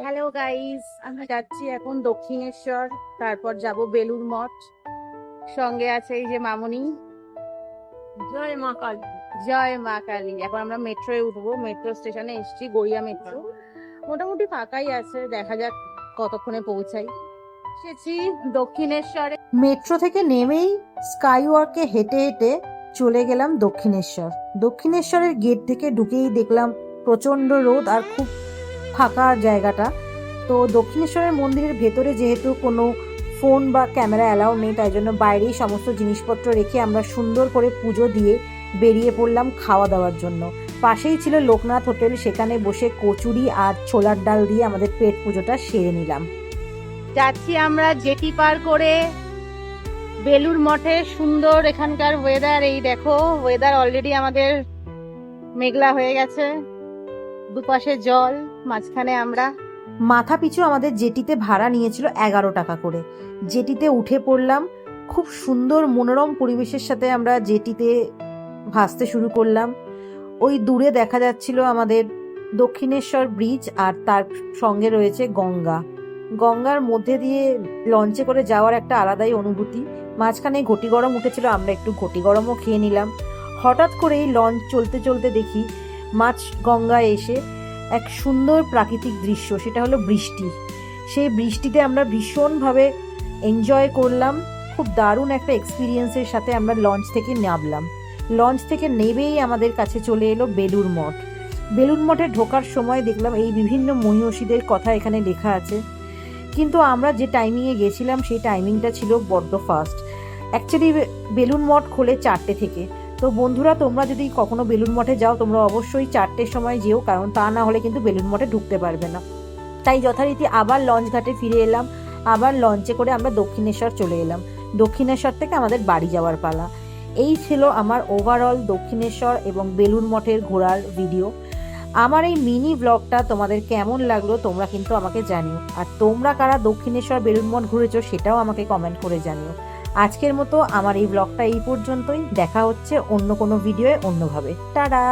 Hello guys, আমরা যাচ্ছি এখন দক্ষিণেশ্বর, তারপর যাব বেলুড় মঠ। সঙ্গে আছে এই যে মামনি। জয় মা কালী। জয় মা কালী। এখন আমরা মেট্রোয় উঠবো, মেট্রো স্টেশনে এসেছি, গড়িয়া মেট্রো। মোটামুটি ফাঁকাই আছে, দেখা যাক কতক্ষণে পৌঁছাই। এসেছি দক্ষিণেশ্বরে। মেট্রো থেকে নেমেই স্কাই ওয়ার্কে হেঁটে হেঁটে চলে গেলাম দক্ষিণেশ্বর। দক্ষিণেশ্বরের গেট থেকে ঢুকেই দেখলাম প্রচন্ড রোদ আর খুব ফাঁকা জায়গাটা। তো দক্ষিণেশ্বরের মন্দিরের ভেতরে যেহেতু কোনো ফোন বা ক্যামেরা অ্যালাউ নেই, তাই জন্য বাইরেই সমস্ত জিনিসপত্র রেখে আমরা সুন্দর করে পুজো দিয়ে বেরিয়ে পড়লাম খাওয়া দাওয়ার জন্য। পাশেই ছিল লোকনাথ হোটেল, সেখানে বসে কচুরি আর ছোলার ডাল দিয়ে আমাদের পেট পুজোটা সেরে নিলাম। যাচ্ছি আমরা জেটি পার করে বেলুড় মঠে। সুন্দর এখানকার ওয়েদার, এই দেখো ওয়েদার অলরেডি আমাদের মেঘলা হয়ে গেছে, দুপাশে জল, মাঝখানে আমরা। মাথা পিছু আমাদের জেটিতে ভাড়া নিয়েছিল 11 টাকা করে। জেটিতে উঠে পড়লাম, খুব সুন্দর মনোরম পরিবেশের সাথে আমরা জেটিতে ভাসতে শুরু করলাম। ওই দূরে দেখা যাচ্ছিল আমাদের দক্ষিণেশ্বর ব্রিজ, আর তার সঙ্গে রয়েছে গঙ্গা। গঙ্গার মধ্যে দিয়ে লঞ্চে করে যাওয়ার একটা আলাদাই অনুভূতি। মাঝখানে ঘটি গরম উঠেছিল, আমরা একটু ঘটি গরমও খেয়ে নিলাম। হঠাৎ করেই লঞ্চ চলতে চলতে দেখি মাঝ গঙ্গায় এসে এক সুন্দর প্রাকৃতিক দৃশ্য, সেটা হলো বৃষ্টি। সেই বৃষ্টিতে আমরা ভীষণভাবে এনজয় করলাম। খুব দারুণ একটা এক্সপিরিয়েন্সের সাথে আমরা লঞ্চ থেকে নামলাম। লঞ্চ থেকে নেবেই আমাদের কাছে চলে এলো বেলুড় মঠ। বেলুড় মঠে ঢোকার সময় দেখলাম এই বিভিন্ন মহিষীদের কথা এখানে লেখা আছে, কিন্তু আমরা যে টাইমিংয়ে গেছিলাম সেই টাইমিংটা ছিল বড্ড ফাস্ট। অ্যাকচুয়ালি বেলুড় মঠ খোলে 4টে থেকে। তো বন্ধুরা, তোমরা যদি কখনো বেলুড় মঠে যাও, তোমরা অবশ্যই 4টের সময় যেও, কারণ তা না হলে কিন্তু বেলুড় মঠে ঢুকতে পারবে না। তাই যথারীতি আবার লঞ্চ ঘাটে ফিরে এলাম, আবার লঞ্চে করে আমরা দক্ষিণেশ্বর চলে এলাম। দক্ষিণেশ্বর থেকে আমাদের বাড়ি যাওয়ার পালা। এই ছিল আমার ওভারঅল দক্ষিণেশ্বর এবং বেলুড় মঠের ঘোরার ভিডিও। আমার এই মিনি ব্লগটা তোমাদের কেমন লাগলো তোমরা কিন্তু আমাকে জানিও, আর তোমরা কারা দক্ষিণেশ্বর বেলুড় মঠ ঘুরেছো সেটাও আমাকে কমেন্ট করে জানিও। আজকের মতো আমার এই ব্লগটা এই পর্যন্তই। দেখা হচ্ছে অন্য কোনো ভিডিওয়ে অন্যভাবে। টাটা।